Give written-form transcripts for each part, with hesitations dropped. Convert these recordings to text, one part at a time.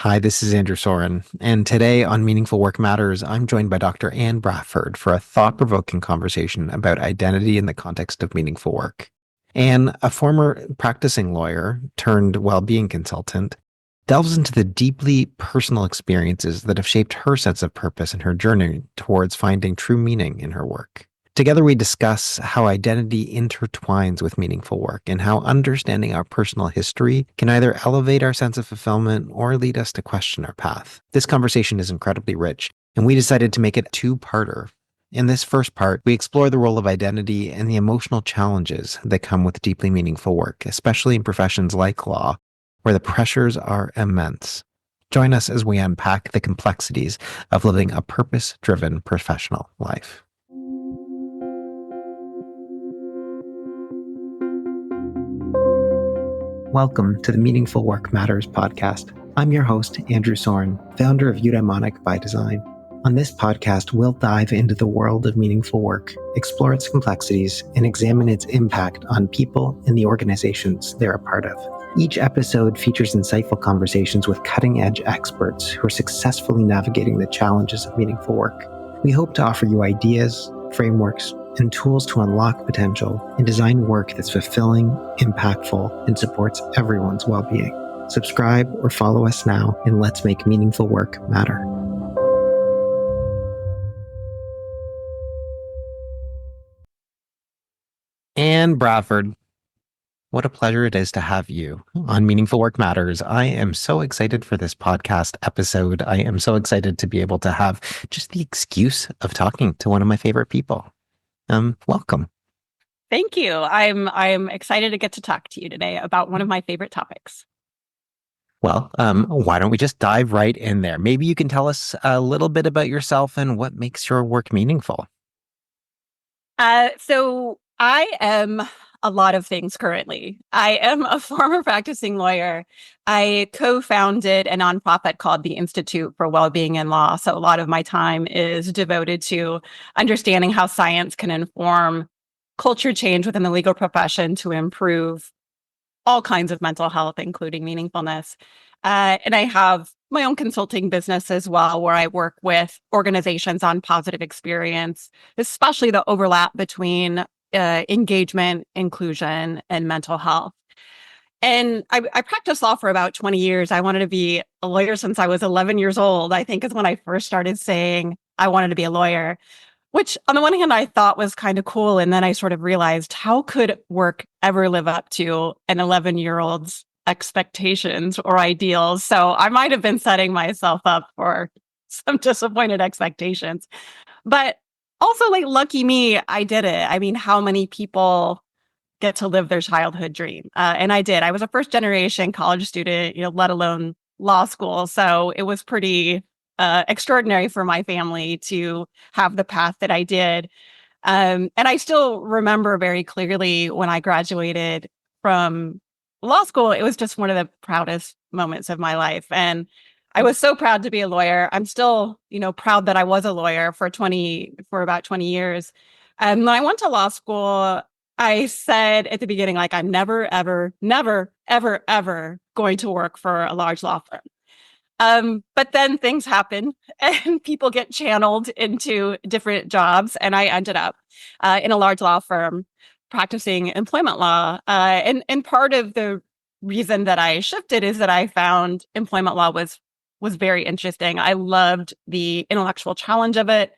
Hi, this is Andrew Soren, and today on Meaningful Work Matters, I'm joined by Dr. Anne Brafford for a thought-provoking conversation about identity in the context of meaningful work. Anne, a former practicing lawyer turned well-being consultant, delves into the deeply personal experiences that have shaped her sense of purpose and her journey towards finding true meaning in her work. Together, we discuss how identity intertwines with meaningful work and how understanding our personal history can either elevate our sense of fulfillment or lead us to question our path. This conversation is incredibly rich, and we decided to make it a two-parter. In this first part, we explore the role of identity and the emotional challenges that come with deeply meaningful work, especially in professions like law, where the pressures are immense. Join us as we unpack the complexities of living a purpose-driven professional life. Welcome to the Meaningful Work Matters podcast. I'm your host, Andrew Soren, founder of Eudaimonic by Design. On this podcast, we'll dive into the world of meaningful work, explore its complexities, and examine its impact on people and the organizations they're a part of. Each episode features insightful conversations with cutting-edge experts who are successfully navigating the challenges of meaningful work. We hope to offer you ideas, frameworks, and tools to unlock potential and design work that's fulfilling, impactful, and supports everyone's well-being. Subscribe or follow us now, and let's make meaningful work matter. Anne Brafford, what a pleasure it is to have you on Meaningful Work Matters. I am so excited for this podcast episode. I am so excited to be able to have just the excuse of talking to one of my favorite people. Welcome. Thank you. I'm excited to get to talk to you today about one of my favorite topics. Well, why don't we just dive right in there? Maybe you can tell us a little bit about yourself and what makes your work meaningful. So I am a lot of things currently. I am a former practicing lawyer. I co-founded a nonprofit called the Institute for Wellbeing in Law. So a lot of my time is devoted to understanding how science can inform culture change within the legal profession to improve all kinds of mental health, including meaningfulness. And I have my own consulting business as well, where I work with organizations on positive experience, especially the overlap between engagement, inclusion, and mental health. And I practiced law for about 20 years. I wanted to be a lawyer since I was 11 years old, I think is when I first started saying I wanted to be a lawyer, which on the one hand, I thought was kind of cool. And then I sort of realized, how could work ever live up to an 11-year-old's expectations or ideals? So I might have been setting myself up for some disappointed expectations. But also, like, lucky me, I did it. I mean, how many people get to live their childhood dream? And I did. I was a first generation college student, let alone law school. So it was pretty extraordinary for my family to have the path that I did. And I still remember very clearly when I graduated from law school, it was just one of the proudest moments of my life. And I was so proud to be a lawyer. I'm still, proud that I was a lawyer for about 20 years. And when I went to law school, I said at the beginning, like, I'm never, ever, never, ever, ever going to work for a large law firm. But then things happen and people get channeled into different jobs. And I ended up in a large law firm practicing employment law. And part of the reason that I shifted is that I found employment law was very interesting. I loved the intellectual challenge of it.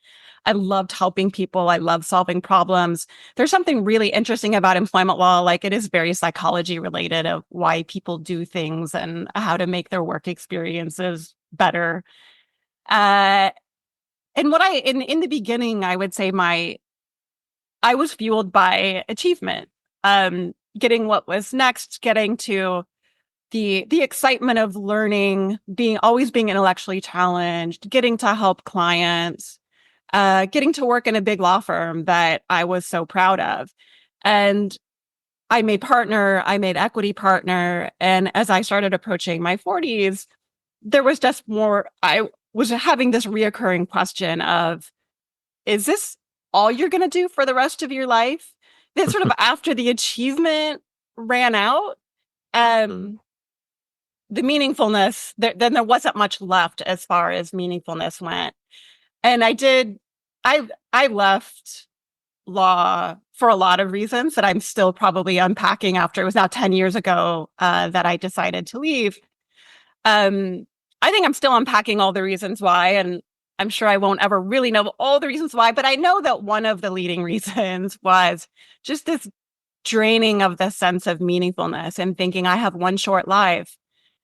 I loved helping people. I love solving problems. There's something really interesting about employment law. Like, it is very psychology related of why people do things and how to make their work experiences better. And what in the beginning, I would say I was fueled by achievement, getting what was next, getting to the excitement of learning, always being intellectually challenged, getting to help clients, getting to work in a big law firm that I was so proud of. And I made equity partner. And as I started approaching my 40s, there was just more, I was having this reoccurring question of, is this all you're going to do for the rest of your life? Then sort of after the achievement ran out, the meaningfulness, then there wasn't much left as far as meaningfulness went. And I left law for a lot of reasons that I'm still probably unpacking after. It was now 10 years ago that I decided to leave. I think I'm still unpacking all the reasons why, and I'm sure I won't ever really know all the reasons why, but I know that one of the leading reasons was just this draining of the sense of meaningfulness and thinking I have one short life.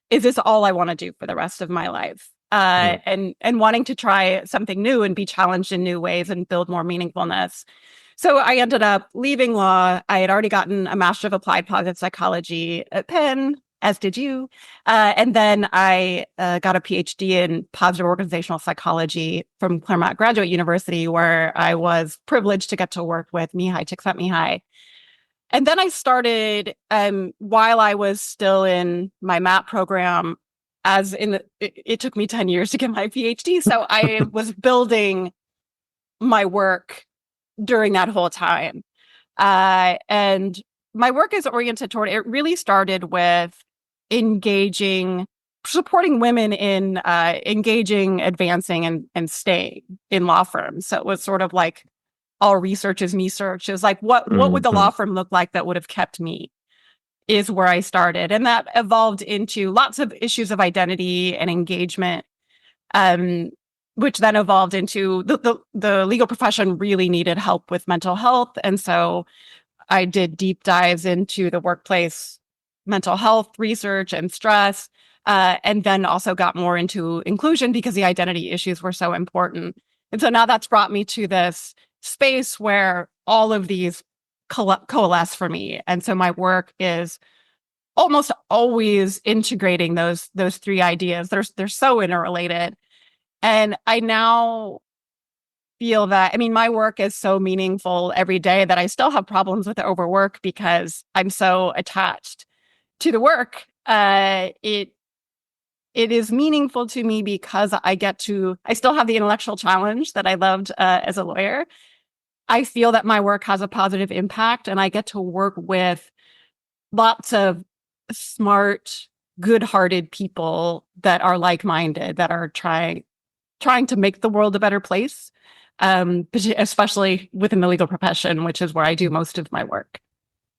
Is this all I want to do for the rest of my life? And wanting to try something new and be challenged in new ways and build more meaningfulness. So I ended up leaving law. I had already gotten a Master of Applied Positive Psychology at Penn, as did you. And then I got a PhD in positive organizational psychology from Claremont Graduate University, where I was privileged to get to work with Mihai Csikszentmihalyi. And then I started, while I was still in my MAP program, it took me 10 years to get my PhD. So I was building my work during that whole time. And my work is oriented toward, it really started with supporting women in engaging, advancing, and staying in law firms. So it was sort of like all research is me search. It was like, what would the law firm look like that would have kept me, is where I started. And that evolved into lots of issues of identity and engagement, which then evolved into the legal profession really needed help with mental health. And so I did deep dives into the workplace mental health research and stress, and then also got more into inclusion because the identity issues were so important. And so now that's brought me to this space where all of these coalesce for me. And so my work is almost always integrating those three ideas. They're so interrelated. And I now feel that, I mean, my work is so meaningful every day that I still have problems with overwork because I'm so attached to the work. It is meaningful to me because I still have the intellectual challenge that I loved as a lawyer. I feel that my work has a positive impact, and I get to work with lots of smart, good-hearted people that are like-minded, that are trying to make the world a better place, especially within the legal profession, which is where I do most of my work.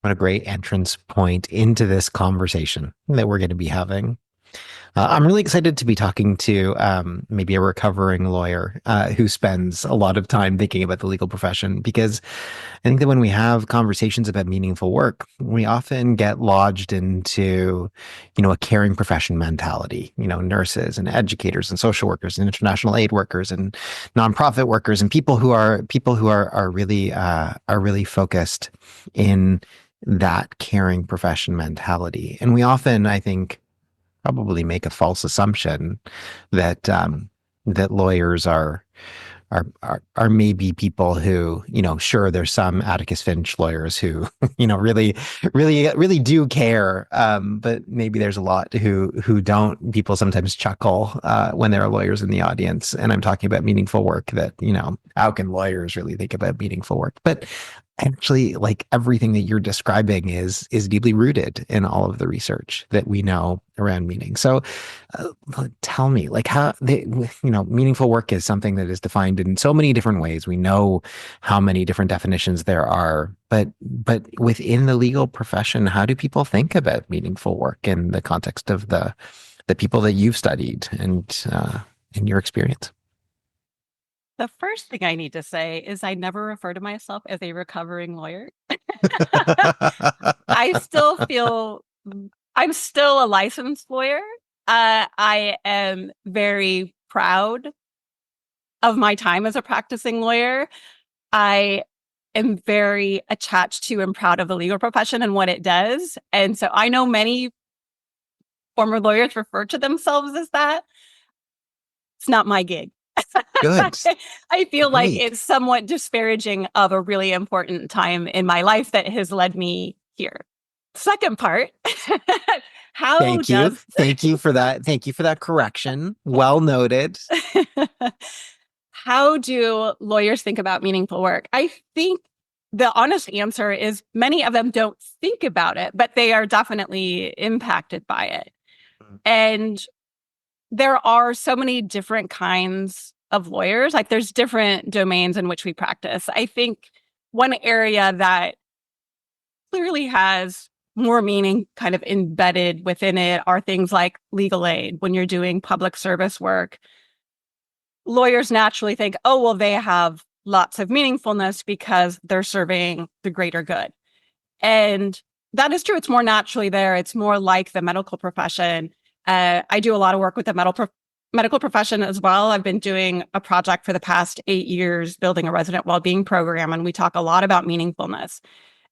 What a great entrance point into this conversation that we're going to be having. I'm really excited to be talking to maybe a recovering lawyer who spends a lot of time thinking about the legal profession, because I think that when we have conversations about meaningful work, we often get lodged into, a caring profession mentality, nurses and educators and social workers and international aid workers and nonprofit workers and people who are really focused in that caring profession mentality. And we often, I think, probably make a false assumption that that lawyers are maybe people who, sure, there's some Atticus Finch lawyers who, really do care, but maybe there's a lot who don't. People sometimes chuckle when there are lawyers in the audience, and I'm talking about meaningful work. That how can lawyers really think about meaningful work? But actually, like, everything that you're describing is deeply rooted in all of the research that we know around meaning. So tell me, like, how meaningful work is something that is defined in so many different ways. We know how many different definitions there are, but within the legal profession, how do people think about meaningful work in the context of the people that you've studied and in your experience? The first thing I need to say is I never refer to myself as a recovering lawyer. I still feel I'm still a licensed lawyer. I am very proud of my time as a practicing lawyer. I am very attached to and proud of the legal profession and what it does. And so I know many former lawyers refer to themselves as that. It's not my gig. Good. I feel like Great. it's somewhat disparaging of a really important time in my life that has led me here. Second part, Thank you. Thank you for that. Thank you for that correction. Well noted. How do lawyers think about meaningful work? I think the honest answer is many of them don't think about it, but they are definitely impacted by it. And there are so many different kinds of lawyers. Like there's different domains in which we practice. I think one area that clearly has more meaning kind of embedded within it are things like legal aid. When you're doing public service work, lawyers naturally think, oh, well, they have lots of meaningfulness because they're serving the greater good. And that is true. It's more naturally there. It's more like the medical profession. I do a lot of work with the medical profession as well. I've been doing a project for the past 8 years, building a resident well-being program, and we talk a lot about meaningfulness.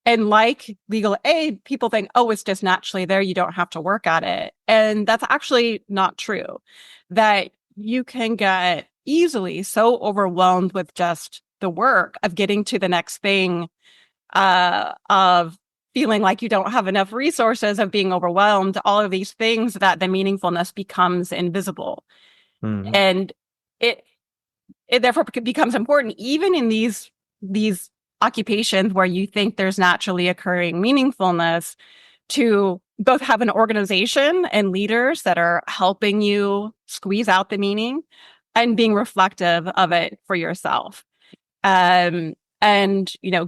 And like legal aid, people think, oh, it's just naturally there. You don't have to work at it. And that's actually not true. That you can get easily so overwhelmed with just the work of getting to the next thing, of feeling like you don't have enough resources, of being overwhelmed, all of these things, that the meaningfulness becomes invisible. And it therefore becomes important even in these occupations where you think there's naturally occurring meaningfulness, to both have an organization and leaders that are helping you squeeze out the meaning and being reflective of it for yourself. And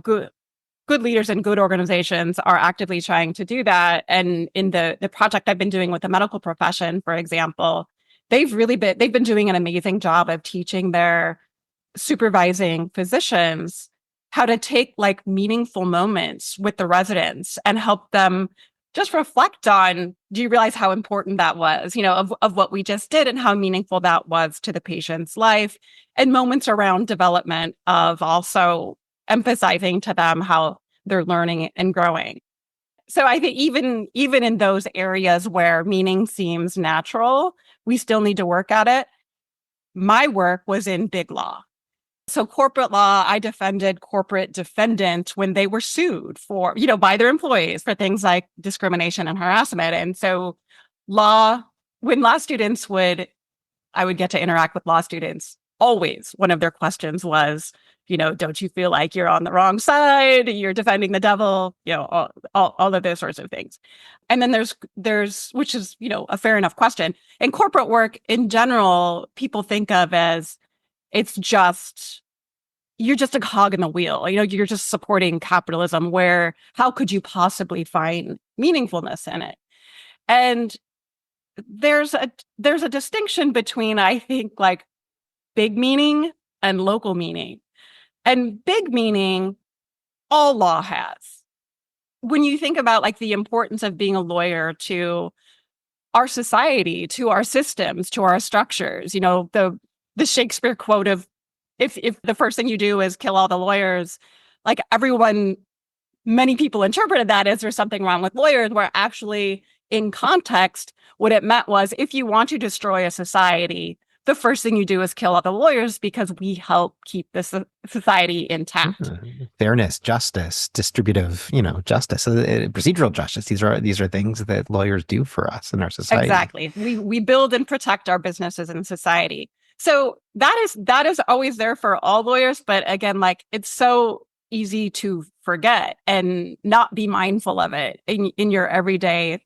good leaders and good organizations are actively trying to do that. And in the project I've been doing with the medical profession, for example, they've been doing an amazing job of teaching their supervising physicians how to take like meaningful moments with the residents and help them just reflect on, do you realize how important that was, of what we just did and how meaningful that was to the patient's life, and moments around development of also emphasizing to them how they're learning and growing. So I think even in those areas where meaning seems natural, we still need to work at it. My work was in big law. So corporate law, I defended corporate defendants when they were sued for, by their employees for things like discrimination and harassment. And so when I would get to interact with law students, always one of their questions was, don't you feel like you're on the wrong side? You're defending the devil, all of those sorts of things. And then there's, which is, a fair enough question. In corporate work in general, people think of as, you're just a cog in the wheel. You're just supporting capitalism, where how could you possibly find meaningfulness in it? And there's a distinction between, I think, like big meaning and local meaning. And big meaning, all law has. When you think about like the importance of being a lawyer to our society, to our systems, to our structures, the Shakespeare quote of, if the first thing you do is kill all the lawyers, like many people interpreted that as there's something wrong with lawyers, where actually in context, what it meant was, if you want to destroy a society, the first thing you do is kill all the lawyers, because we help keep this society intact. Fairness, justice, distributive, justice, procedural justice. These are things that lawyers do for us in our society. Exactly. We build and protect our businesses and society. So that is always there for all lawyers. But again, like, it's so easy to forget and not be mindful of it in your everyday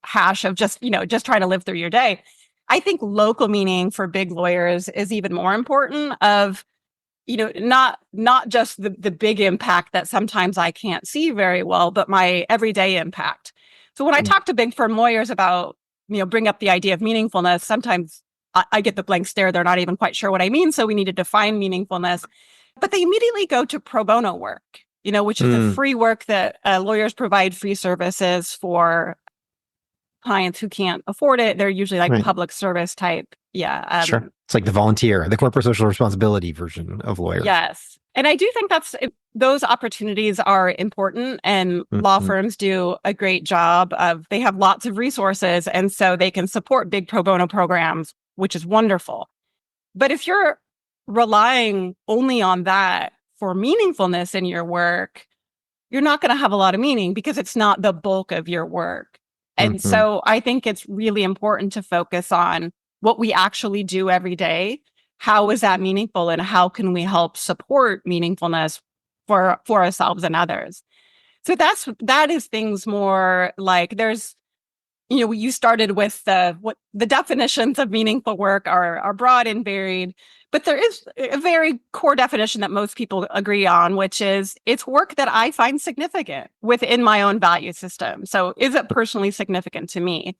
hash of just trying to live through your day. I think local meaning for big lawyers is even more important, of, not just the big impact that sometimes I can't see very well, but my everyday impact. So when I talk to big firm lawyers about, bring up the idea of meaningfulness, sometimes I get the blank stare. They're not even quite sure what I mean. So we need to define meaningfulness. But they immediately go to pro bono work, which is the free work that lawyers provide free services for clients who can't afford it. They're usually like public service type. Yeah. Sure. It's like the corporate social responsibility version of lawyer. Yes. And I do think those opportunities are important, and law firms do a great job they have lots of resources, and so they can support big pro bono programs, which is wonderful. But if you're relying only on that for meaningfulness in your work, you're not going to have a lot of meaning, because it's not the bulk of your work. And so I think it's really important to focus on what we actually do every day. How is that meaningful, and how can we help support meaningfulness for ourselves and others? So that is things more like, there's you started with what the definitions of meaningful work are broad and varied, but there is a very core definition that most people agree on, which is it's work that I find significant within my own value system. So is it personally significant to me?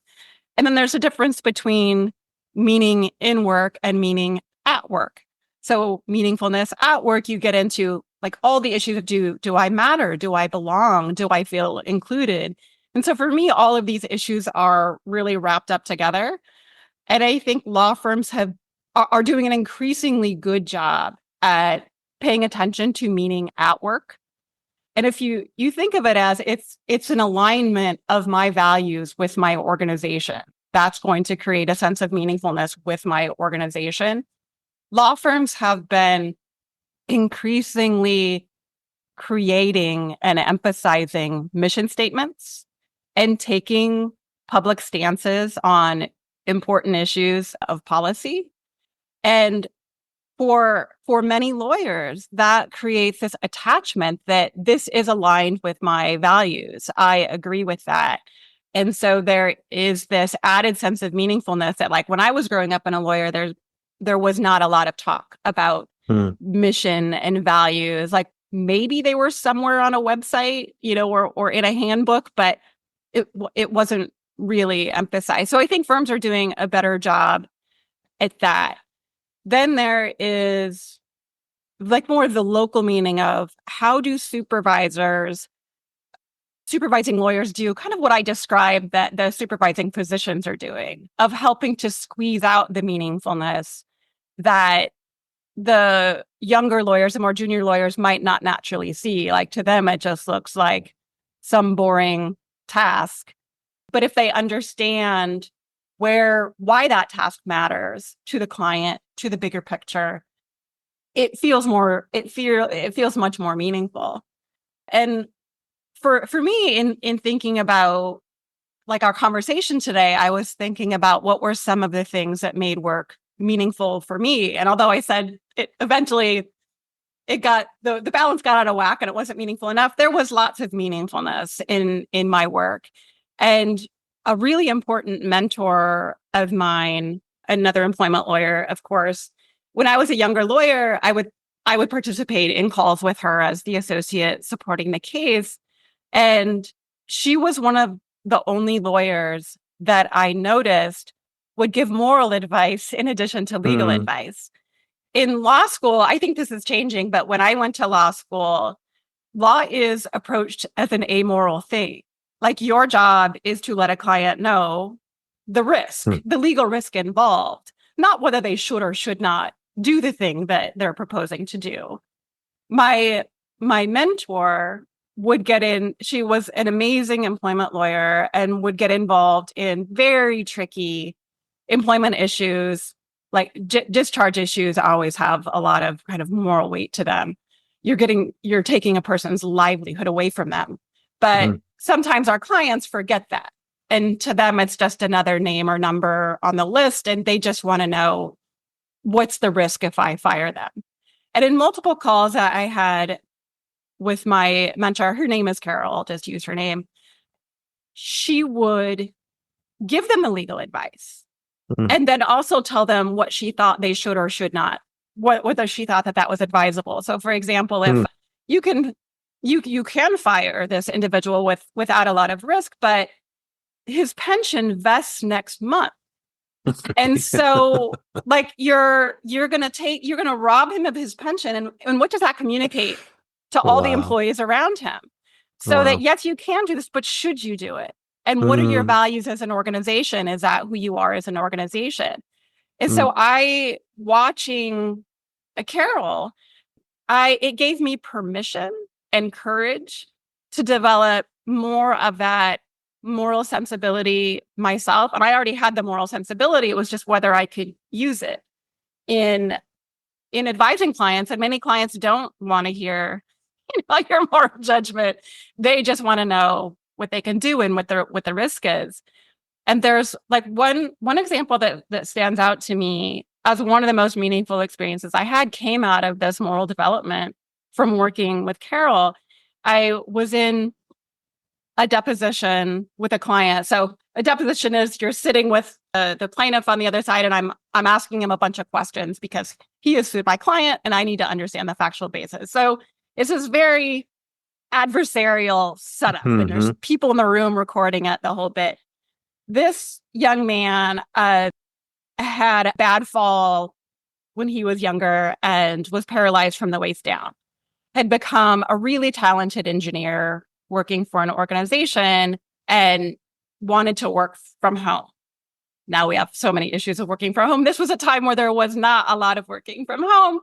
And then there's a difference between meaning in work and meaning at work. So meaningfulness at work, you get into like all the issues of do I matter? Do I belong? Do I feel included? And so for me, all of these issues are really wrapped up together. And I think law firms are doing an increasingly good job at paying attention to meaning at work. And if you think of it as it's an alignment of my values with my organization, that's going to create a sense of meaningfulness with my organization. Law firms have been increasingly creating and emphasizing mission statements and taking public stances on important issues of policy. And for many lawyers, that creates this attachment that this is aligned with my values. I agree with that. And so there is this added sense of meaningfulness that, like, when I was growing up in a lawyer, there was not a lot of talk about mission and values. Like, maybe they were somewhere on a website, or in a handbook, but it wasn't really emphasized. So I think firms are doing a better job at that. Then there is like more of the local meaning of how do supervising lawyers do kind of what I described that the supervising physicians are doing, of helping to squeeze out the meaningfulness that the younger lawyers, the more junior lawyers might not naturally see. Like, to them, it just looks like some boring task. But if they understand why that task matters to the client, to the bigger picture, it feels much more meaningful. And for me, in thinking about like our conversation today, I was thinking about what were some of the things that made work meaningful for me. And although I said it eventually, it got the balance got out of whack and it wasn't meaningful enough, there was lots of meaningfulness in my work. And a really important mentor of mine, another employment lawyer, of course, when I was a younger lawyer, I would participate in calls with her as the associate supporting the case. And she was one of the only lawyers that I noticed would give moral advice in addition to legal advice. In law school, I think this is changing, but when I went to law school, law is approached as an amoral thing. Like, your job is to let a client know the risk, the legal risk involved, not whether they should or should not do the thing that they're proposing to do. My mentor would get in, she was an amazing employment lawyer and would get involved in very tricky employment issues. Like discharge issues always have a lot of kind of moral weight to them. You're taking a person's livelihood away from them. But sometimes our clients forget that. And to them, it's just another name or number on the list. And they just want to know, what's the risk if I fire them? And in multiple calls that I had with my mentor, her name is Carol, I'll just use her name, she would give them the legal advice and then also tell them what she thought they should or should not, whether she thought that was advisable. So, for example, if you can fire this individual without a lot of risk, but his pension vests next month. And so, like, you're gonna rob him of his pension, and what does that communicate to all the employees around him? So that, yes, you can do this, but should you do it? And what are your values as an organization? Is that who you are as an organization? And so watching Carol, it gave me permission and courage to develop more of that moral sensibility myself. And I already had the moral sensibility. It was just whether I could use it in advising clients. And many clients don't want to hear your moral judgment. They just want to know what they can do and what the risk is. And there's like one example that stands out to me as one of the most meaningful experiences I had came out of this moral development from working with Carol. I was in a deposition with a client. So a deposition is you're sitting with the plaintiff on the other side, and I'm asking him a bunch of questions because he has sued my client, and I need to understand the factual basis. So it's this very adversarial setup, and there's people in the room recording it the whole bit. This young man had a bad fall when he was younger and was paralyzed from the waist down, had become a really talented engineer working for an organization and wanted to work from home. Now we have so many issues of working from home. This was a time where there was not a lot of working from home.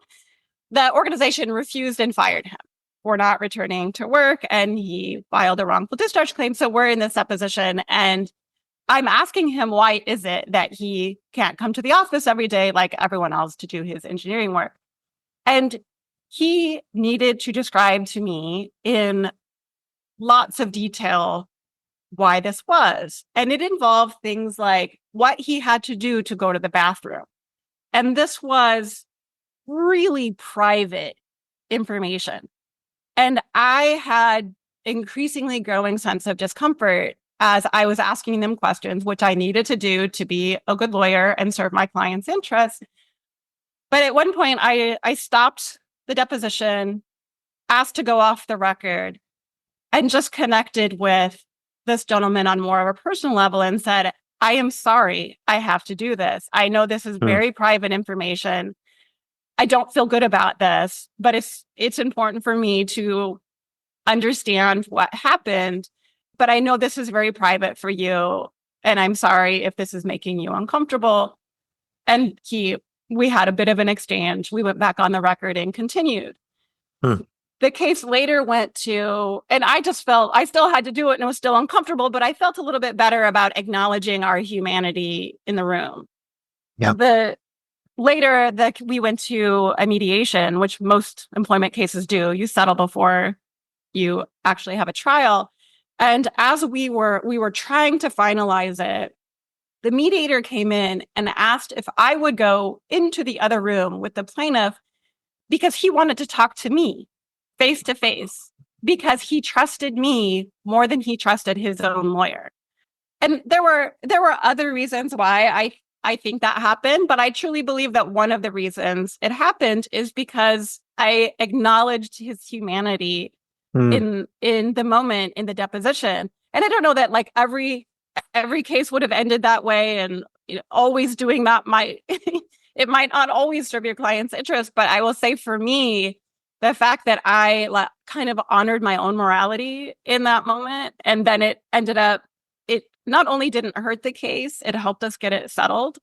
The organization refused and fired him for not returning to work, and he filed a wrongful discharge claim. So we're in this deposition, and I'm asking him, why is it that he can't come to the office every day like everyone else to do his engineering work? And he needed to describe to me in lots of detail why this was. And it involved things like what he had to do to go to the bathroom. And this was really private information. And I had increasingly growing sense of discomfort as I was asking them questions, which I needed to do to be a good lawyer and serve my client's interests. But at one point, I stopped the deposition, asked to go off the record, and just connected with this gentleman on more of a personal level and said, I am sorry, I have to do this. I know this is very private information. I don't feel good about this, but it's important for me to understand what happened. But I know this is very private for you, and I'm sorry if this is making you uncomfortable. And we had a bit of an exchange. We went back on the record and continued. The case later went to, and I just felt I still had to do it and it was still uncomfortable, but I felt a little bit better about acknowledging our humanity in the room. Yeah. Later, we went to a mediation, which most employment cases do. You settle before you actually have a trial. And as we were trying to finalize it, the mediator came in and asked if I would go into the other room with the plaintiff because he wanted to talk to me face to face, because he trusted me more than he trusted his own lawyer. And there were other reasons why I think that happened, but I truly believe that one of the reasons it happened is because I acknowledged his humanity in the moment in the deposition. And I don't know that like every case would have ended that way, and always doing that might it might not always serve your client's interest. But I will say, for me, the fact that I kind of honored my own morality in that moment, and then it ended up, it not only didn't hurt the case, it helped us get it settled,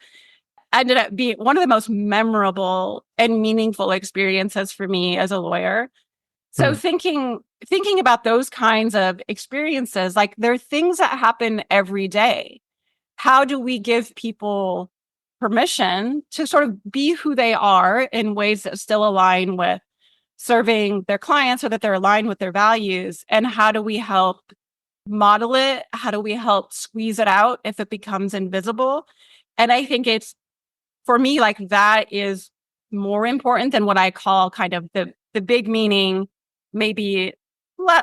ended up being one of the most memorable and meaningful experiences for me as a lawyer. So thinking about those kinds of experiences, like there are things that happen every day. How do we give people permission to sort of be who they are in ways that still align with serving their clients, so that they're aligned with their values? And how do we help model it? How do we help squeeze it out if it becomes invisible? And I think it's, for me, like that is more important than what I call kind of the big meaning, maybe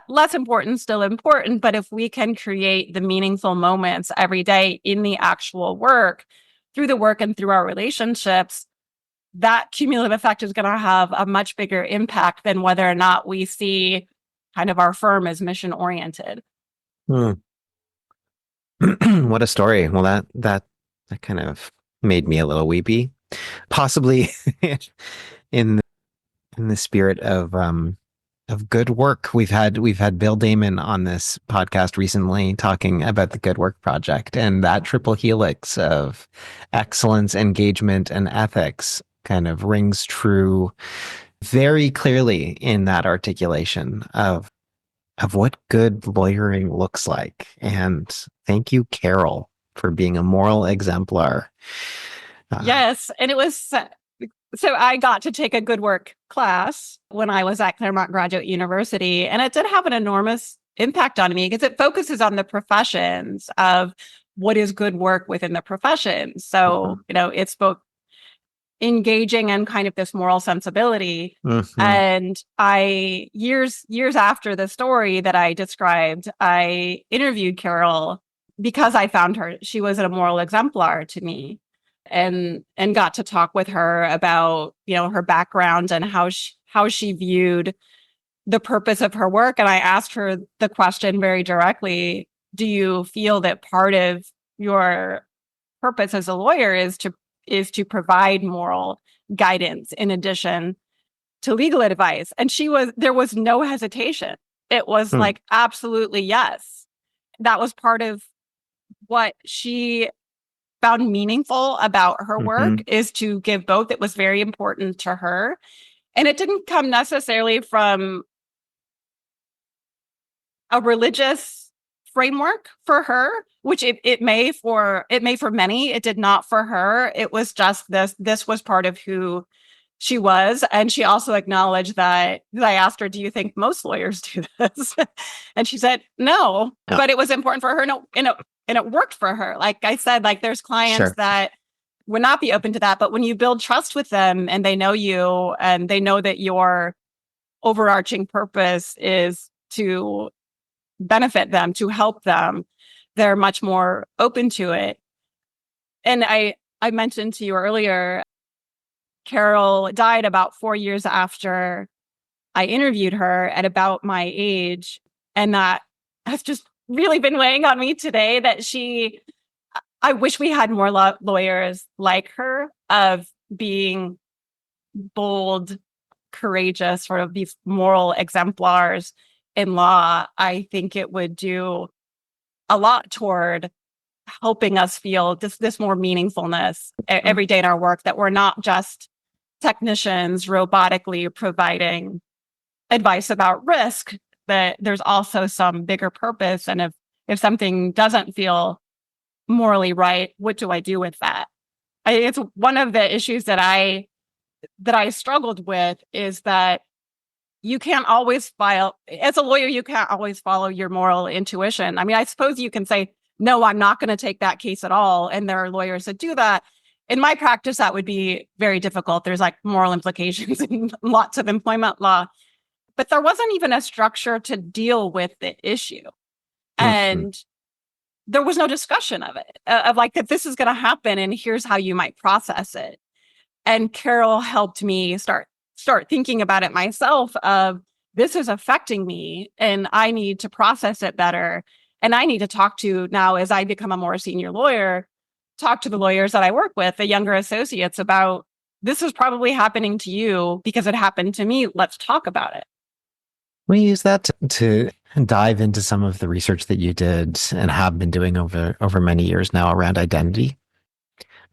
less important, still important. But if we can create the meaningful moments every day in the actual work, through the work and through our relationships, that cumulative effect is going to have a much bigger impact than whether or not we see kind of our firm as mission oriented. What a story. Well, that kind of made me a little weepy, possibly in the spirit of good work. We've had Bill Damon on this podcast recently talking about the Good Work Project, and that triple helix of excellence, engagement, and ethics kind of rings true very clearly in that articulation of what good lawyering looks like. And thank you, Carol, for being a moral exemplar. Yes, and it was so I got to take a good work class when I was at Claremont Graduate University, and it did have an enormous impact on me because it focuses on the professions of what is good work within the profession. So, it's both engaging and kind of this moral sensibility. And I, years after the story that I described, I interviewed Carol because I found her, she was a moral exemplar to me, and got to talk with her about, her background and how she viewed the purpose of her work. And I asked her the question very directly, do you feel that part of your purpose as a lawyer is to provide moral guidance in addition to legal advice? And there was no hesitation. It was like, absolutely, yes. That was part of what she found meaningful about her work, is to give both. It was very important to her. And it didn't come necessarily from a religious framework for her, which it may for many. It did not for her. It was just this was part of who she was. And she also acknowledged that, I asked her, do you think most lawyers do this? And she said, no, but it was important for her. No, and it worked for her. Like I said, like there's clients that would not be open to that. But when you build trust with them and they know you and they know that your overarching purpose is to benefit them, to help them, they're much more open to it. And I mentioned to you earlier, Carol died about 4 years after I interviewed her at about my age. And that has just really been weighing on me today, that I wish we had more lawyers like her, of being bold, courageous, sort of these moral exemplars in law. I think it would do a lot toward helping us feel this more meaningfulness every day in our work, that we're not just technicians robotically providing advice about risk, that there's also some bigger purpose. And if something doesn't feel morally right, what do I do with that? It's one of the issues that I struggled with, is that you can't always as a lawyer, you can't always follow your moral intuition. I mean, I suppose you can say, no, I'm not going to take that case at all. And there are lawyers that do that. In my practice, that would be very difficult. There's like moral implications in lots of employment law, but there wasn't even a structure to deal with the issue. And there was no discussion of it, of like that this is going to happen and here's how you might process it. And Carol helped me start thinking about it myself, of this is affecting me and I need to process it better. And I need to talk to, now as I become a more senior lawyer, talk to the lawyers that I work with, the younger associates, about this is probably happening to you because it happened to me. Let's talk about it. We use that to dive into some of the research that you did and have been doing over many years now around identity.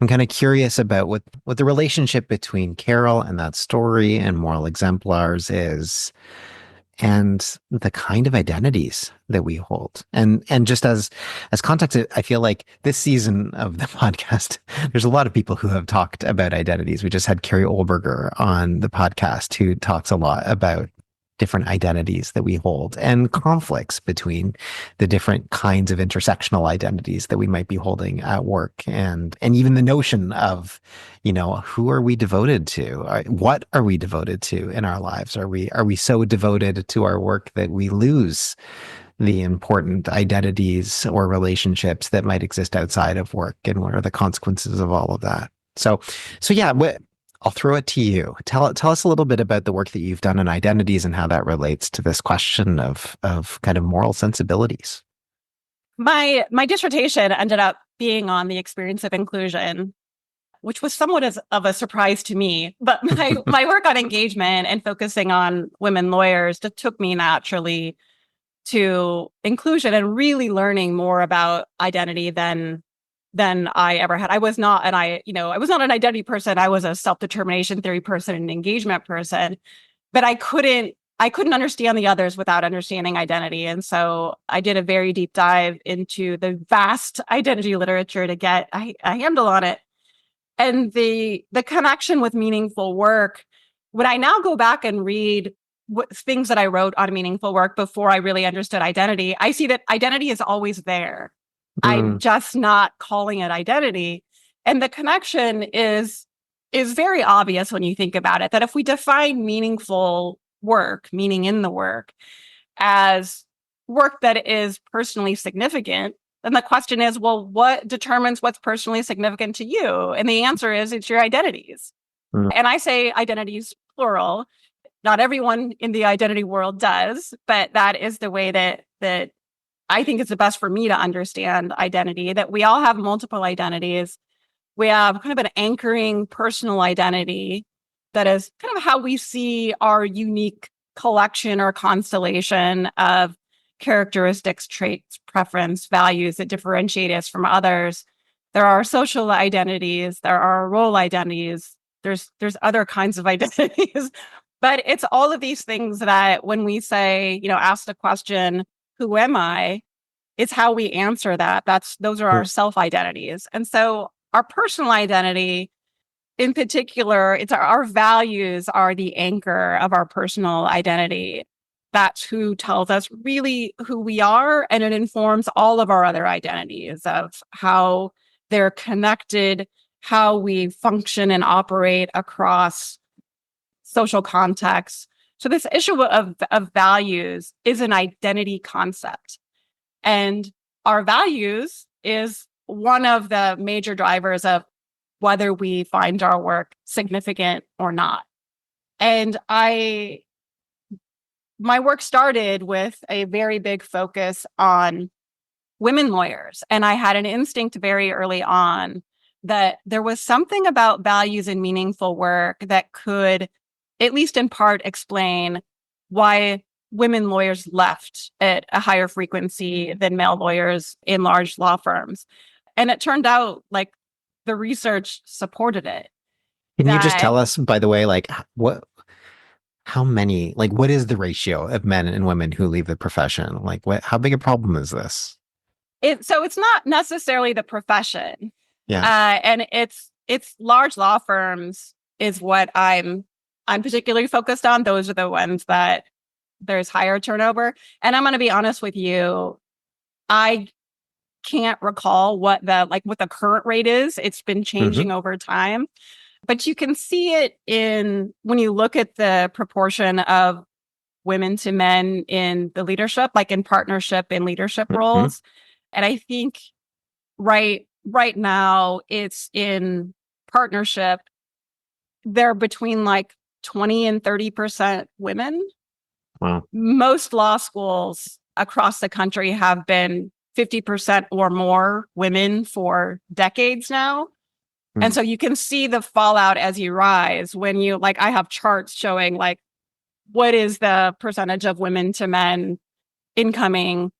I'm kind of curious about what the relationship between Carol and that story and moral exemplars is, and the kind of identities that we hold. And just as context, I feel like this season of the podcast, there's a lot of people who have talked about identities. We just had Carrie Olberger on the podcast, who talks a lot about different identities that we hold and conflicts between the different kinds of intersectional identities that we might be holding at work, and even the notion of, who are we devoted to? What are we devoted to in our lives? Are we so devoted to our work that we lose the important identities or relationships that might exist outside of work? And what are the consequences of all of that? So yeah, I'll throw it to you. Tell us a little bit about the work that you've done on identities and how that relates to this question of kind of moral sensibilities. My dissertation ended up being on the experience of inclusion, which was somewhat of a surprise to me. But my work on engagement and focusing on women lawyers just took me naturally to inclusion and really learning more about identity than I ever had. I was not an identity person. I was a self-determination theory person, an engagement person, but I couldn't understand the others without understanding identity. And so I did a very deep dive into the vast identity literature to get a handle on it. And the connection with meaningful work, when I now go back and read things that I wrote on meaningful work before I really understood identity, I see that identity is always there. I'm just not calling it identity. And the connection is very obvious when you think about it, that if we define meaningful work, meaning in the work, as work that is personally significant, then the question is, well, what determines what's personally significant to you? And the answer is it's your identities. Mm. And I say identities plural. Not everyone in the identity world does, but that is the way that I think it's the best for me to understand identity, that we all have multiple identities. We have kind of an anchoring personal identity that is kind of how we see our unique collection or constellation of characteristics, traits, preference, values that differentiate us from others. There are social identities, there are role identities, there's other kinds of identities. But it's all of these things that when we say, ask the question, who am I? It's how we answer that. Those are our self identities. And so our personal identity in particular, it's our values are the anchor of our personal identity. That's who tells us really who we are. And it informs all of our other identities of how they're connected, how we function and operate across social contexts. So this issue of values is an identity concept. And our values is one of the major drivers of whether we find our work significant or not. And my work started with a very big focus on women lawyers. And I had an instinct very early on that there was something about values and meaningful work that could, at least in part, explain why women lawyers left at a higher frequency than male lawyers in large law firms. And it turned out like the research supported it. Can you just tell us, by the way, like how many, like what is the ratio of men and women who leave the profession? Like how big a problem is this? So it's not necessarily the profession. Yeah. And it's large law firms is what I'm particularly focused on. Those are the ones that there's higher turnover. And I'm going to be honest with you, I can't recall what the current rate is. It's been changing over time, but you can see it when you look at the proportion of women to men in the leadership, like in partnership and leadership roles. And I think right now it's in partnership. They're between like 20 and 30% women. Wow. Most law schools across the country have been 50% or more women for decades now. And so you can see the fallout as you rise when you I have charts showing what is the percentage of women to men incoming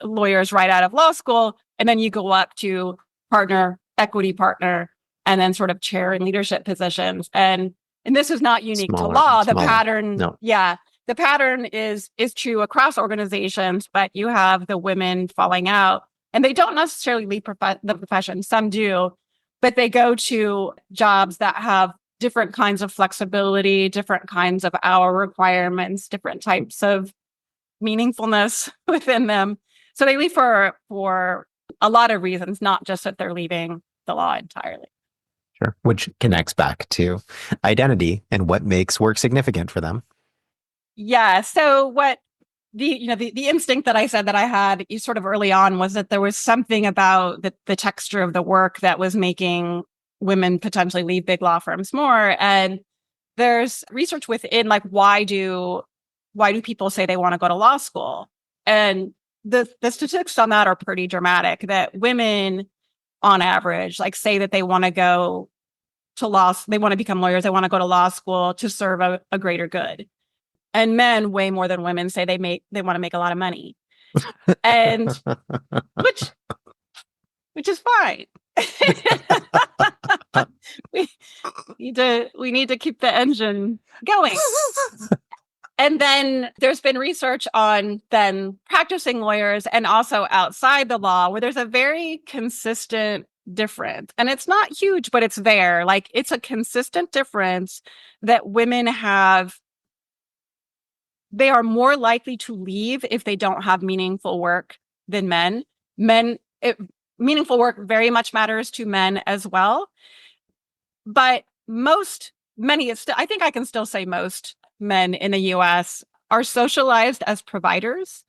lawyers right out of law school. And then you go up to partner, equity partner, and then sort of chair and leadership positions. And this is not unique to law. The pattern, the pattern is true across organizations, but you have the women falling out, and they don't necessarily leave the profession. Some do, but they go to jobs that have different kinds of flexibility, different kinds of hour requirements, different types of meaningfulness within them. So they leave for a lot of reasons, not just that they're leaving the law entirely. Sure. Which connects back to identity and what makes work significant for them. Yeah. So what the instinct that I said that I had sort of early on was that there was something about the texture of the work that was making women potentially leave big law firms more. And there's research within why do people say they want to go to law school? And the statistics on that are pretty dramatic, that women on average say that they want to go to they want to become lawyers, they want to go to law school to serve a greater good. And men, way more than women, say they want to make a lot of money, and which is fine. we need to keep the engine going. And then there's been research on then practicing lawyers and also outside the law, where there's a very consistent difference. And it's not huge, but it's there. It's a consistent difference that women have. They are more likely to leave if they don't have meaningful work than men. Meaningful work very much matters to men as well. But I think I can still say most men in the US are socialized as providers,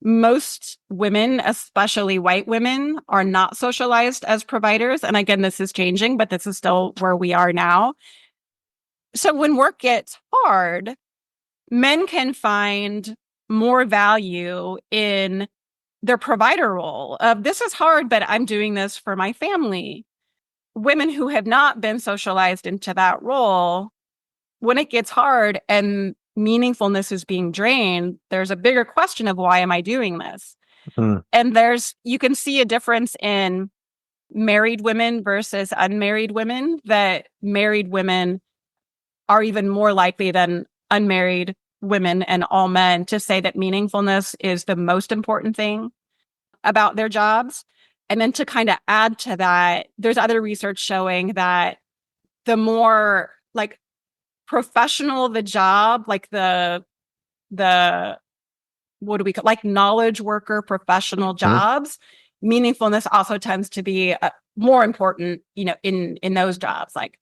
most women, especially white women, are not socialized as providers. And again, this is changing, but this is still where we are now. So when work gets hard, men can find more value in their provider role of this is hard, but I'm doing this for my family. Women who have not been socialized into that role, when it gets hard and meaningfulness is being drained, there's a bigger question of why am I doing this? Mm. And you can see a difference in married women versus unmarried women, that married women are even more likely than unmarried women and all men to say that meaningfulness is the most important thing about their jobs. And then to kind of add to that, there's other research showing that the more like professional the job, like the what do we call like knowledge worker professional jobs, meaningfulness also tends to be more important, in those jobs. Like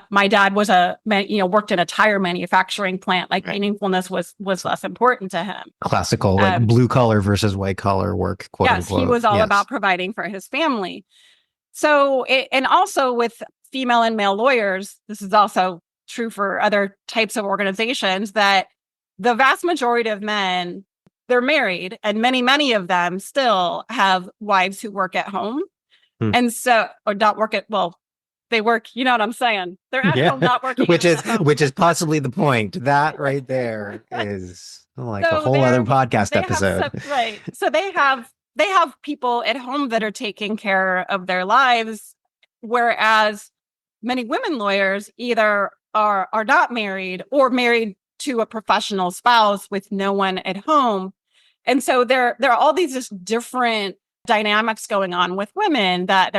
my dad was worked in a tire manufacturing plant. Like meaningfulness was less important to him. Classical, like blue collar versus white collar work, quote yes, unquote. He was all about providing for his family. So, and also with female and male lawyers, this is also true for other types of organizations, that the vast majority of men, they're married, and many of them still have wives who work at home. And so, or not work at, well, they work, you know what I'm saying? They're at home, not working. Which is possibly the point. That right there is like a whole other podcast episode. Right. So they have people at home that are taking care of their lives, whereas many women lawyers either are not married or married to a professional spouse with no one at home. And so there are all these just different dynamics going on with women, that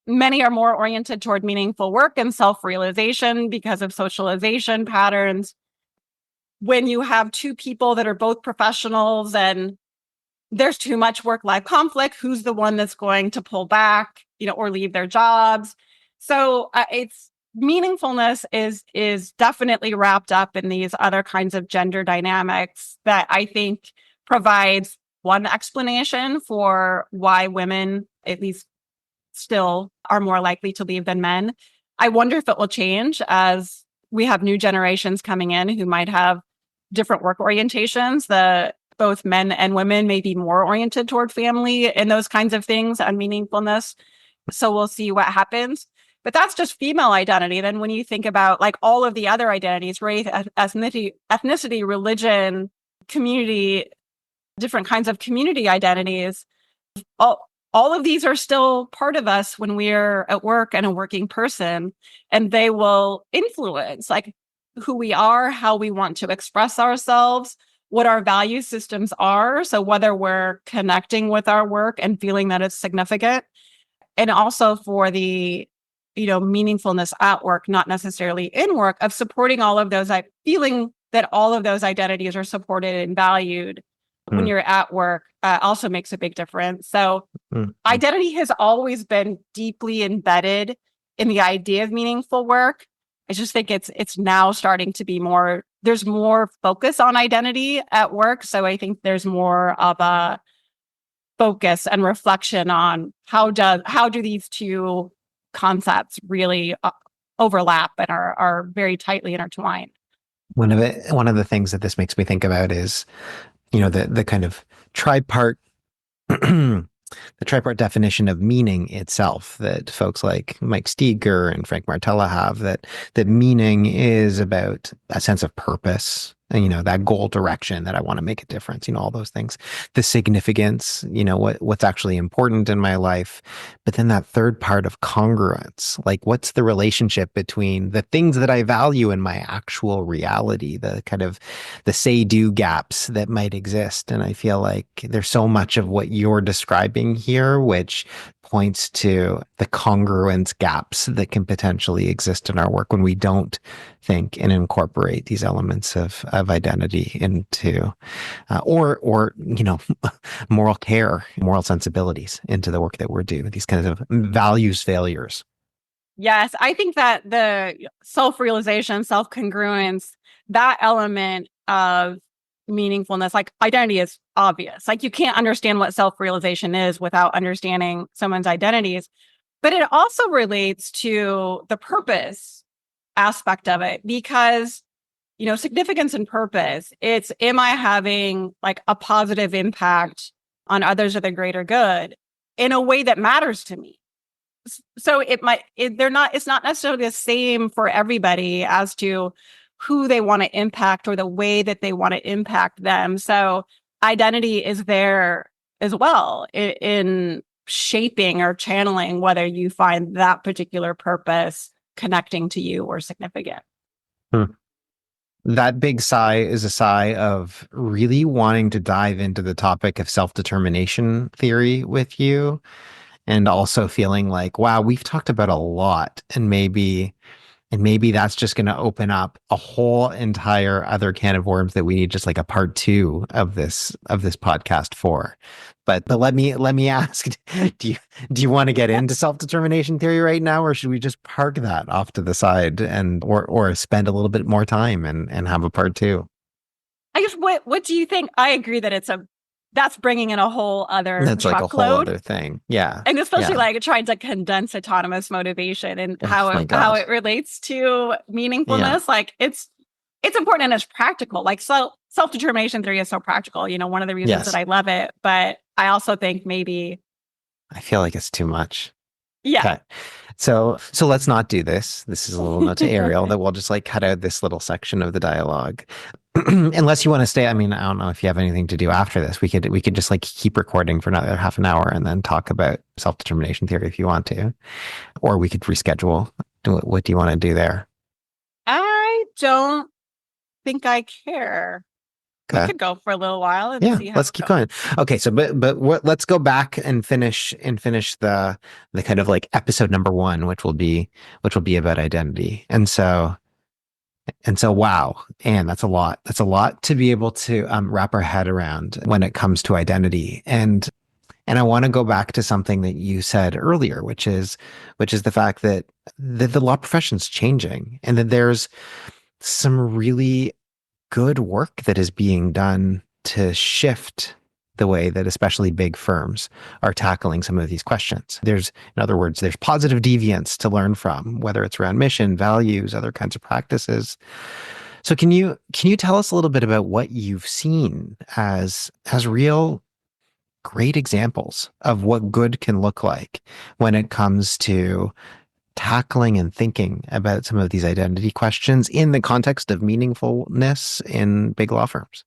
many are more oriented toward meaningful work and self-realization because of socialization patterns. When you have two people that are both professionals and there's too much work-life conflict, who's the one that's going to pull back, or leave their jobs? So it's meaningfulness is definitely wrapped up in these other kinds of gender dynamics that I think provides one explanation for why women, at least still, are more likely to leave than men. I wonder if it will change as we have new generations coming in who might have different work orientations. Both men and women may be more oriented toward family and those kinds of things and meaningfulness. So we'll see what happens. But that's just female identity. Then when you think about like all of the other identities, race, ethnicity, religion, community, different kinds of community identities, all of these are still part of us when we're at work and a working person, and they will influence like who we are, how we want to express ourselves, what our value systems are. So whether we're connecting with our work and feeling that it's significant, and also for the, meaningfulness at work, not necessarily in work, of supporting all of those, feeling that all of those identities are supported and valued when you're at work also makes a big difference. So identity has always been deeply embedded in the idea of meaningful work. I just think it's now starting to be there's more focus on identity at work. So I think there's more of a focus and reflection on how do these two concepts really overlap and are very tightly intertwined. One of the things that this makes me think about is, the kind of tripart the tripart definition of meaning itself that folks like Mike Steger and Frank Martella have, that meaning is about a sense of purpose, and, that goal direction, that I want to make a difference, all those things, the significance, what's actually important in my life. But then that third part of congruence, like what's the relationship between the things that I value in my actual reality, the kind of the say-do gaps that might exist. And I feel like there's so much of what you're describing here, which points to the congruence gaps that can potentially exist in our work when we don't think and incorporate these elements of identity into, or moral care, moral sensibilities into the work that we're doing, these kinds of values failures. Yes, I think that the self-realization, self-congruence, that element of meaningfulness, like identity is obvious. Like you can't understand what self-realization is without understanding someone's identities. But it also relates to the purpose aspect of it because, significance and purpose, it's, am I having like a positive impact on others or the greater good in a way that matters to me? So it's not necessarily the same for everybody as to who they want to impact or the way that they want to impact them. So identity is there as well in shaping or channeling whether you find that particular purpose connecting to you or significant. Hmm. That big sigh is a sigh of really wanting to dive into the topic of self-determination theory with you, and also feeling like, wow, we've talked about a lot, and maybe that's just going to open up a whole entire other can of worms that we need just like a part two of this podcast for. But let me ask, do you want to get into self-determination theory right now, or should we just park that off to the side and or spend a little bit more time and have a part two? I guess what do you think? I agree that that's bringing in a whole other That's like a whole truckload. other thing. Yeah. And especially Yeah. like trying to condense autonomous motivation and Oh my how God. it relates to Yeah. meaningfulness. Like it's important and it's practical. Like self-determination theory is so practical. One of the reasons that Yes. I love it. But I also think maybe, I feel like it's too much. yeah. Okay. So let's not do this. This is a little note to Ariel that we'll just like cut out this little section of the dialogue. Unless you want to stay. I mean, I don't know if you have anything to do after this. We could just like keep recording for another half an hour and then talk about self-determination theory if you want to. Or we could reschedule. What do you want to do there? I don't think I care. We Okay. could go for a little while and Yeah, see how let's it keep goes. going. Okay, so let's go back and finish the kind of like episode number one, which will be about identity. And so wow, and that's a lot. That's a lot to be able to wrap our head around when it comes to identity. And I want to go back to something that you said earlier, which is the fact that the law profession's changing, and that there's some really good work that is being done to shift the way that especially big firms are tackling some of these questions. In other words, there's positive deviance to learn from, whether it's around mission, values, other kinds of practices. So can you tell us a little bit about what you've seen as real great examples of what good can look like when it comes to tackling and thinking about some of these identity questions in the context of meaningfulness in big law firms?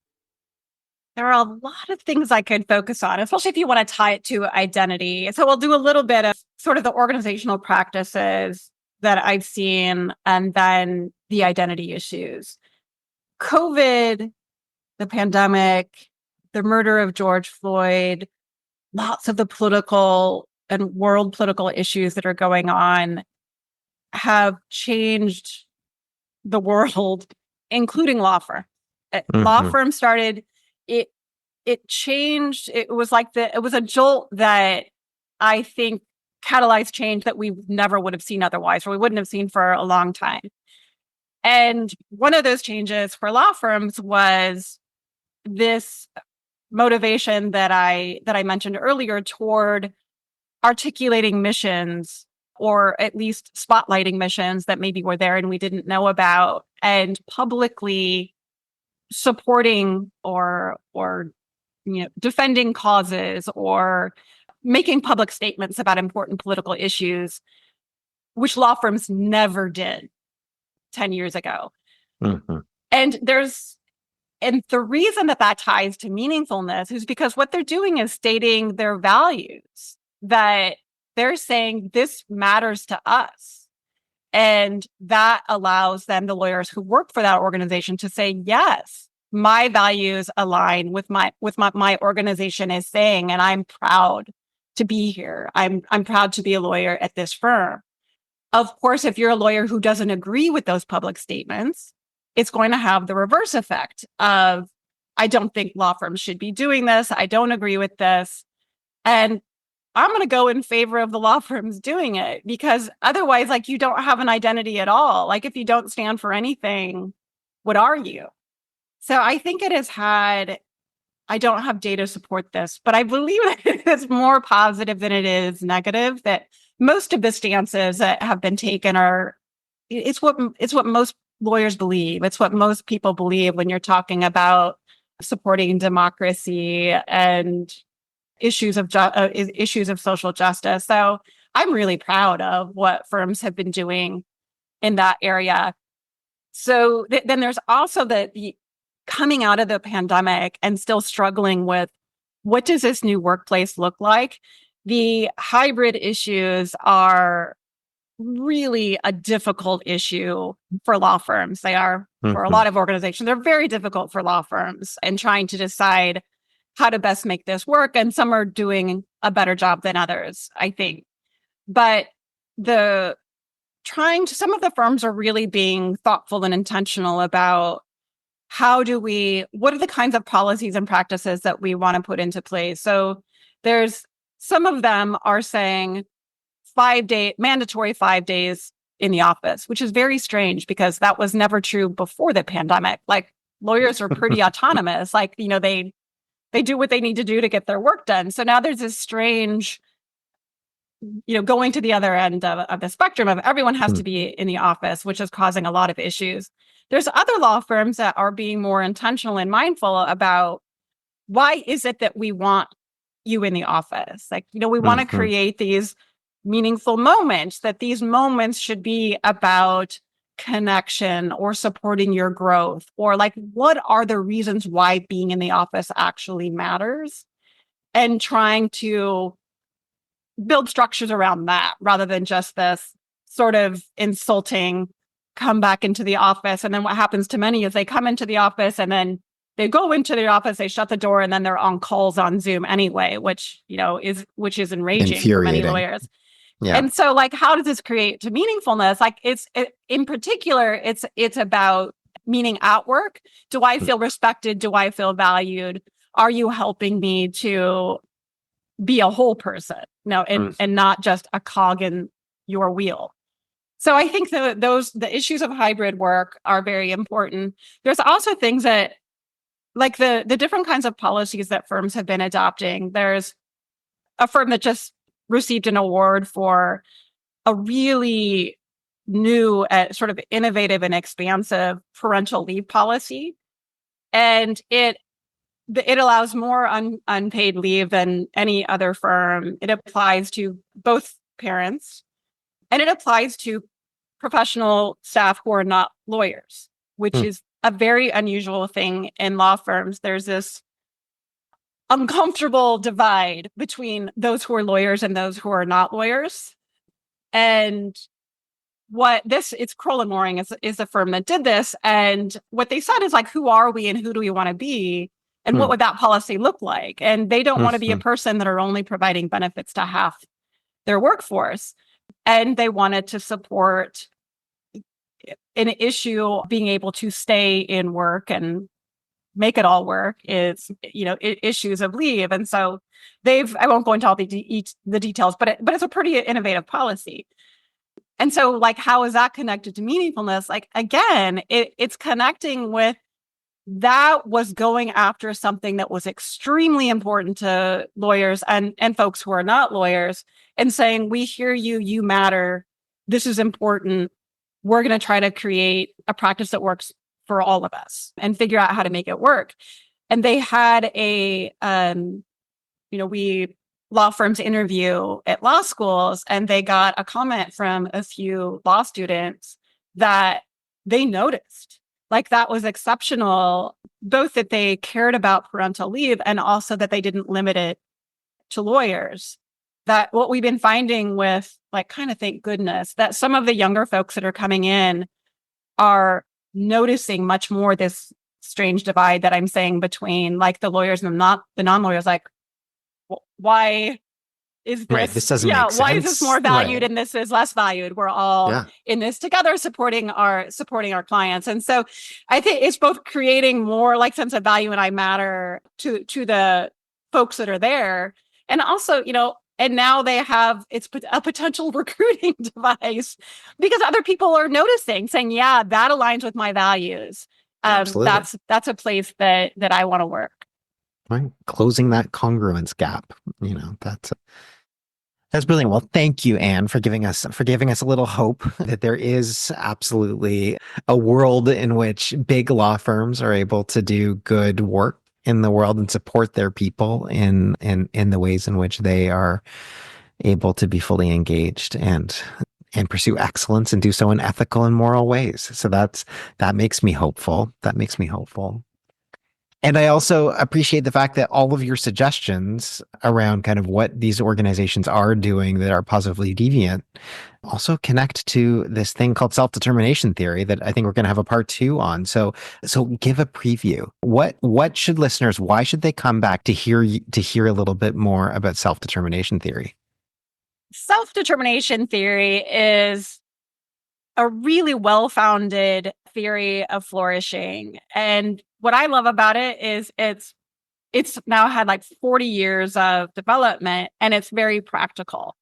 There are a lot of things I could focus on, especially if you want to tie it to identity. So we'll do a little bit of sort of the organizational practices that I've seen and then the identity issues. COVID, the pandemic, the murder of George Floyd, lots of the political and world political issues that are going on have changed the world, including law firm. Law Mm-hmm. firms started it. It changed. It was a jolt that I think catalyzed change that we never would have seen otherwise, or we wouldn't have seen for a long time. And one of those changes for law firms was this motivation that I mentioned earlier toward articulating missions, or at least spotlighting missions that maybe were there and we didn't know about, and publicly supporting or defending causes or making public statements about important political issues, which law firms never did 10 years ago. Mm-hmm. And the reason that ties to meaningfulness is because what they're doing is stating their values, that they're saying this matters to us. And that allows them, the lawyers who work for that organization, to say, yes, my values align with my organization is saying, and I'm proud to be here. I'm proud to be a lawyer at this firm. Of course, if you're a lawyer who doesn't agree with those public statements, it's going to have the reverse effect of, I don't think law firms should be doing this. I don't agree with this. And I'm going to go in favor of the law firms doing it, because otherwise, like, you don't have an identity at all. Like, if you don't stand for anything, what are you? So I think it has had, I don't have data to support this, but I believe that it's more positive than it is negative, that most of the stances that have been taken are, it's what most lawyers believe. It's what most people believe when you're talking about supporting democracy and issues of social justice. So I'm really proud of what firms have been doing in that area. So then there's also the coming out of the pandemic and still struggling with what does this new workplace look like? The hybrid issues are really a difficult issue for law firms. They are for a lot of organizations. They're very difficult for law firms and trying to decide how to best make this work. And some are doing a better job than others, I think. But some of the firms are really being thoughtful and intentional about what are the kinds of policies and practices that we want to put into place. So there's some of them are saying mandatory 5 days in the office, which is very strange because that was never true before the pandemic. Like lawyers are pretty autonomous. Like, they do what they need to do to get their work done. So now there's this strange, going to the other end of the spectrum of everyone has to be in the office, which is causing a lot of issues. There's other law firms that are being more intentional and mindful about why is it that we want you in the office? Like, we want to create these meaningful moments, that these moments should be about connection or supporting your growth, or like, what are the reasons why being in the office actually matters, and trying to build structures around that rather than just this sort of insulting come back into the office. And then what happens to many is they come into the office and then they go into the office, they shut the door, and then they're on calls on Zoom anyway, which is enraging for many lawyers. Yeah. And so, like, how does this create to meaningfulness? Like, in particular, it's about meaning at work. Do I feel respected? Do I feel valued? Are you helping me to be a whole person? And not just a cog in your wheel. So I think that the issues of hybrid work are very important. There's also things that, like the different kinds of policies that firms have been adopting. There's a firm that just received an award for a really new, sort of innovative and expansive parental leave policy. And it allows more unpaid leave than any other firm. It applies to both parents, and it applies to professional staff who are not lawyers, which is a very unusual thing in law firms. There's this uncomfortable divide between those who are lawyers and those who are not lawyers. And it's Kroll and Mooring is the firm that did this. And what they said is, like, who are we and who do we want to be? And what would that policy look like? And they don't want to be a person that are only providing benefits to half their workforce. And they wanted to support an issue being able to stay in work and make it all work is, issues of leave. And so I won't go into all the details, but it's a pretty innovative policy. And so, like, how is that connected to meaningfulness? Like, again, it's connecting with that was going after something that was extremely important to lawyers and folks who are not lawyers, and saying, we hear you, you matter, this is important. We're going to try to create a practice that works for all of us and figure out how to make it work. And they had law firms interview at law schools, and they got a comment from a few law students that they noticed, like, that was exceptional, both that they cared about parental leave and also that they didn't limit it to lawyers. That what we've been finding with, like, kind of, thank goodness, that some of the younger folks that are coming in are noticing much more this strange divide that I'm saying between, like, the lawyers and the non-lawyers. Like, why is this? Right, this doesn't make sense. Why is this more valued and this is less valued? We're all in this together, supporting our clients. And so I think it's both creating more, like, sense of value and I matter to the folks that are there, and also, and now it's a potential recruiting device because other people are noticing, saying, yeah, that aligns with my values. Absolutely. That's a place that I want to work. Right. Closing that congruence gap. That's brilliant. Well, thank you, Anne, for giving us a little hope that there is absolutely a world in which big law firms are able to do good work in the world and support their people in the ways in which they are able to be fully engaged and pursue excellence and do so in ethical and moral ways. So that makes me hopeful. That makes me hopeful. And I also appreciate the fact that all of your suggestions around kind of what these organizations are doing that are positively deviant also connect to this thing called self-determination theory that I think we're going to have a part 2 on. So give a preview. What should listeners, why should they come back to hear a little bit more about self-determination theory? Self-determination theory is a really well-founded theory of flourishing. And what I love about it is it's now had like 40 years of development, and it's very practical.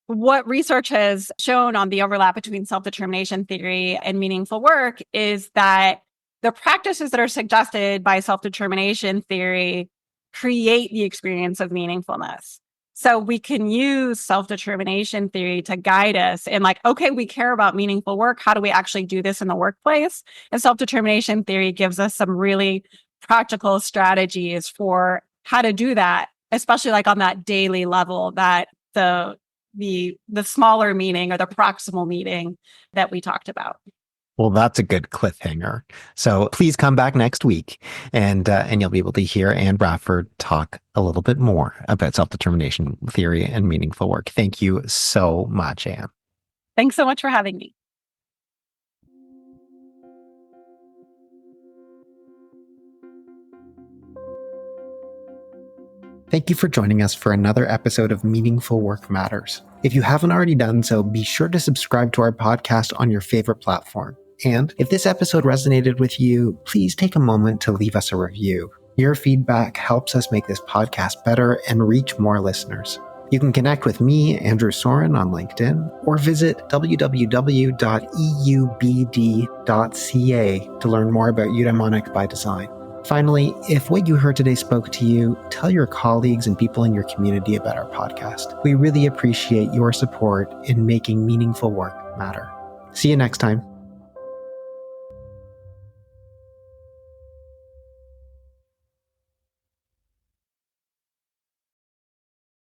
What research has shown on the overlap between self-determination theory and meaningful work is that the practices that are suggested by self-determination theory create the experience of meaningfulness. So we can use self-determination theory to guide us in like, okay, we care about meaningful work. How do we actually do this in the workplace? And self-determination theory gives us some really practical strategies for how to do that, especially like on that daily level, that the smaller meaning or the proximal meaning that we talked about. Well, that's a good cliffhanger. So please come back next week and you'll be able to hear Anne Brafford talk a little bit more about self-determination theory and meaningful work. Thank you so much, Anne. Thanks so much for having me. Thank you for joining us for another episode of Meaningful Work Matters. If you haven't already done so, be sure to subscribe to our podcast on your favorite platform. And if this episode resonated with you, please take a moment to leave us a review. Your feedback helps us make this podcast better and reach more listeners. You can connect with me, Andrew Soren, on LinkedIn, or visit www.eubd.ca to learn more about Eudaimonic by Design. Finally, if what you heard today spoke to you, tell your colleagues and people in your community about our podcast. We really appreciate your support in making meaningful work matter. See you next time.